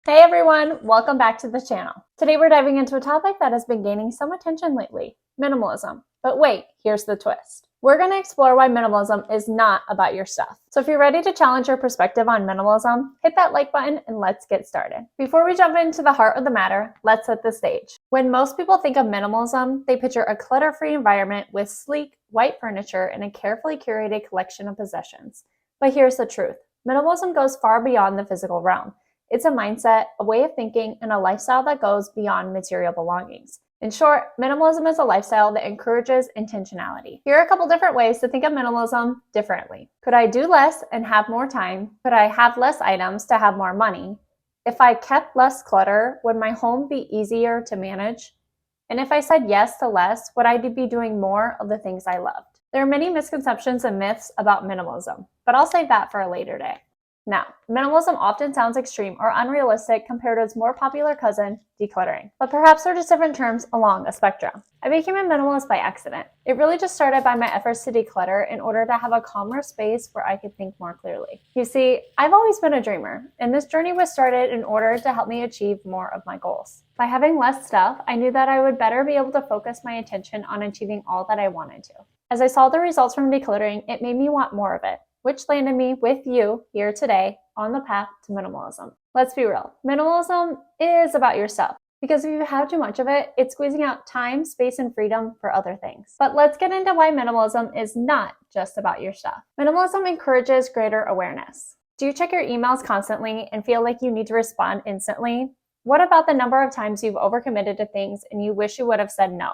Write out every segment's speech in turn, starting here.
Hey everyone, welcome back to the channel. Today we're diving into a topic that has been gaining some attention lately, minimalism. But wait, here's the twist. We're going to explore why minimalism is not about your stuff. So if you're ready to challenge your perspective on minimalism, hit that like button and let's get started. Before we jump into the heart of the matter, let's set the stage. When most people think of minimalism, they picture a clutter-free environment with sleek, white furniture and a carefully curated collection of possessions. But here's the truth. Minimalism goes far beyond the physical realm. It's a mindset, a way of thinking, and a lifestyle that goes beyond material belongings. In short, minimalism is a lifestyle that encourages intentionality. Here are a couple different ways to think of minimalism differently. Could I do less and have more time? Could I have less items to have more money? If I kept less clutter, would my home be easier to manage? And if I said yes to less, would I be doing more of the things I loved? There are many misconceptions and myths about minimalism, but I'll save that for a later day. Now, minimalism often sounds extreme or unrealistic compared to its more popular cousin, decluttering. But perhaps they're just different terms along a spectrum. I became a minimalist by accident. It really just started by my efforts to declutter in order to have a calmer space where I could think more clearly. You see, I've always been a dreamer, and this journey was started in order to help me achieve more of my goals. By having less stuff, I knew that I would better be able to focus my attention on achieving all that I wanted to. As I saw the results from decluttering, it made me want more of it, which landed me with you here today on the path to minimalism. Let's be real. Minimalism is about your stuff, because if you have too much of it, it's squeezing out time, space, and freedom for other things. But let's get into why minimalism is not just about your stuff. Minimalism encourages greater awareness. Do you check your emails constantly and feel like you need to respond instantly? What about the number of times you've overcommitted to things and you wish you would have said no?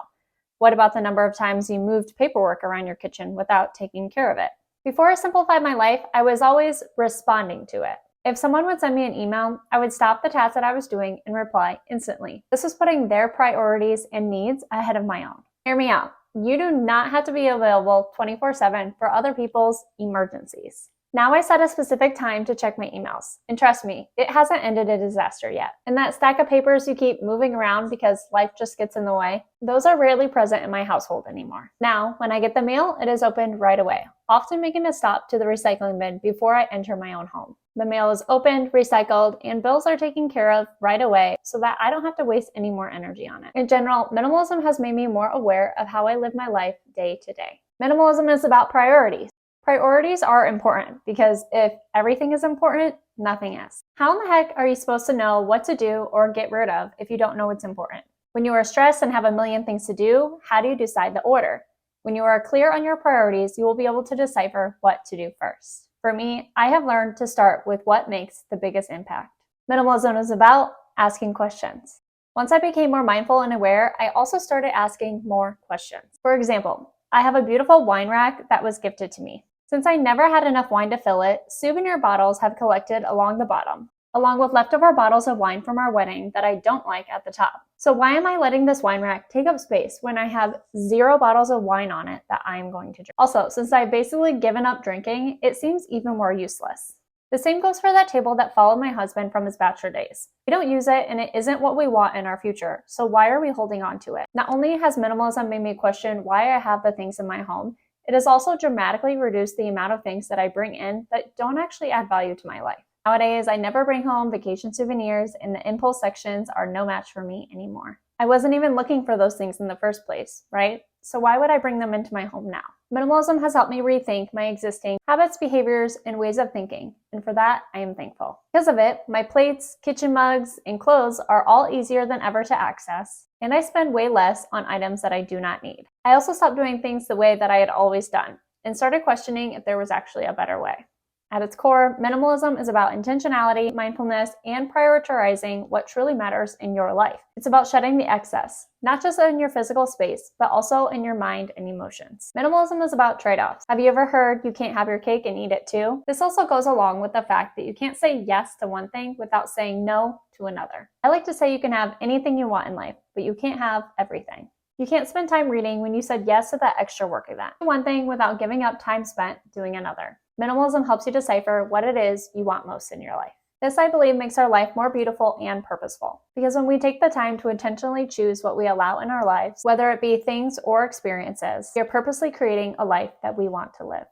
What about the number of times you moved paperwork around your kitchen without taking care of it? Before I simplified my life, I was always responding to it. If someone would send me an email, I would stop the task that I was doing and reply instantly. This was putting their priorities and needs ahead of my own. Hear me out. You do not have to be available 24/7 for other people's emergencies. Now I set a specific time to check my emails. And trust me, it hasn't ended a disaster yet. And that stack of papers you keep moving around because life just gets in the way, those are rarely present in my household anymore. Now, when I get the mail, it is opened right away, often making a stop to the recycling bin before I enter my own home. The mail is opened, recycled, and bills are taken care of right away so that I don't have to waste any more energy on it. In general, minimalism has made me more aware of how I live my life day to day. Minimalism is about priorities. Priorities are important because if everything is important, nothing is. How in the heck are you supposed to know what to do or get rid of if you don't know what's important? When you are stressed and have a million things to do, how do you decide the order? When you are clear on your priorities, you will be able to decipher what to do first. For me, I have learned to start with what makes the biggest impact. Minimalism is about asking questions. Once I became more mindful and aware, I also started asking more questions. For example, I have a beautiful wine rack that was gifted to me. Since I never had enough wine to fill it, souvenir bottles have collected along the bottom, along with leftover bottles of wine from our wedding that I don't like at the top. So why am I letting this wine rack take up space when I have 0 bottles of wine on it that I am going to drink? Also, since I've basically given up drinking, it seems even more useless. The same goes for that table that followed my husband from his bachelor days. We don't use it and it isn't what we want in our future, so why are we holding on to it? Not only has minimalism made me question why I have the things in my home, it has also dramatically reduced the amount of things that I bring in that don't actually add value to my life. Nowadays, I never bring home vacation souvenirs and the impulse sections are no match for me anymore. I wasn't even looking for those things in the first place, right? So why would I bring them into my home now? Minimalism has helped me rethink my existing habits, behaviors, and ways of thinking, and for that, I am thankful. Because of it, my plates, kitchen mugs, and clothes are all easier than ever to access, and I spend way less on items that I do not need. I also stopped doing things the way that I had always done, and started questioning if there was actually a better way. At its core, minimalism is about intentionality, mindfulness, and prioritizing what truly matters in your life. It's about shedding the excess, not just in your physical space, but also in your mind and emotions. Minimalism is about trade-offs. Have you ever heard you can't have your cake and eat it too? This also goes along with the fact that you can't say yes to one thing without saying no to another. I like to say you can have anything you want in life, but you can't have everything. You can't spend time reading when you said yes to that extra work event. One thing without giving up time spent doing another. Minimalism helps you decipher what it is you want most in your life. This, I believe, makes our life more beautiful and purposeful. Because when we take the time to intentionally choose what we allow in our lives, whether it be things or experiences, we are purposely creating a life that we want to live.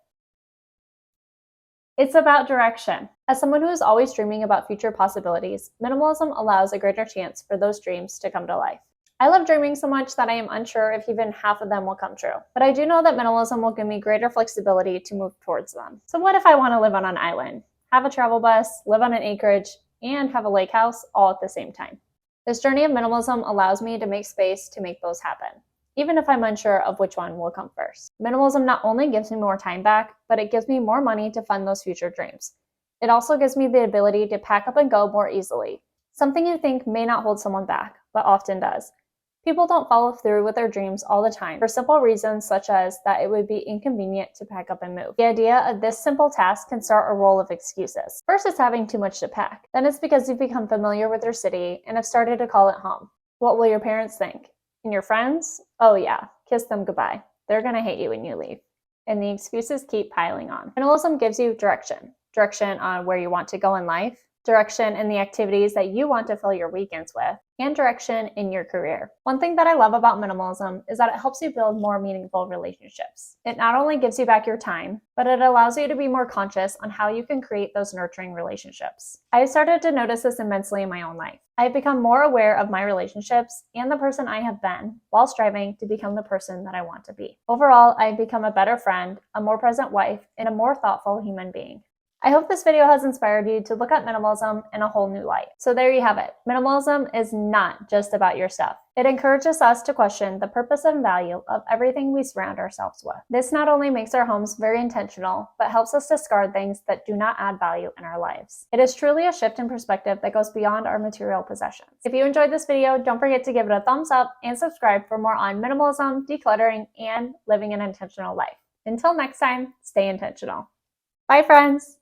It's about direction. As someone who is always dreaming about future possibilities, minimalism allows a greater chance for those dreams to come to life. I love dreaming so much that I am unsure if even half of them will come true. But I do know that minimalism will give me greater flexibility to move towards them. So what if I want to live on an island, have a travel bus, live on an acreage, and have a lake house all at the same time? This journey of minimalism allows me to make space to make those happen, even if I'm unsure of which one will come first. Minimalism not only gives me more time back, but it gives me more money to fund those future dreams. It also gives me the ability to pack up and go more easily, something you think may not hold someone back, but often does. People don't follow through with their dreams all the time for simple reasons such as that it would be inconvenient to pack up and move. The idea of this simple task can start a roll of excuses. First, it's having too much to pack. Then it's because you've become familiar with your city and have started to call it home. What will your parents think? And your friends? Oh yeah, kiss them goodbye. They're gonna hate you when you leave. And the excuses keep piling on. Minimalism gives you direction. Direction on where you want to go in life, direction in the activities that you want to fill your weekends with, and direction in your career. One thing that I love about minimalism is that it helps you build more meaningful relationships. It not only gives you back your time, but it allows you to be more conscious on how you can create those nurturing relationships. I've started to notice this immensely in my own life. I've become more aware of my relationships and the person I have been while striving to become the person that I want to be. Overall, I've become a better friend, a more present wife, and a more thoughtful human being. I hope this video has inspired you to look at minimalism in a whole new light. So there you have it. Minimalism is not just about your stuff. It encourages us to question the purpose and value of everything we surround ourselves with. This not only makes our homes very intentional, but helps us discard things that do not add value in our lives. It is truly a shift in perspective that goes beyond our material possessions. If you enjoyed this video, don't forget to give it a thumbs up and subscribe for more on minimalism, decluttering, and living an intentional life. Until next time, stay intentional. Bye, friends.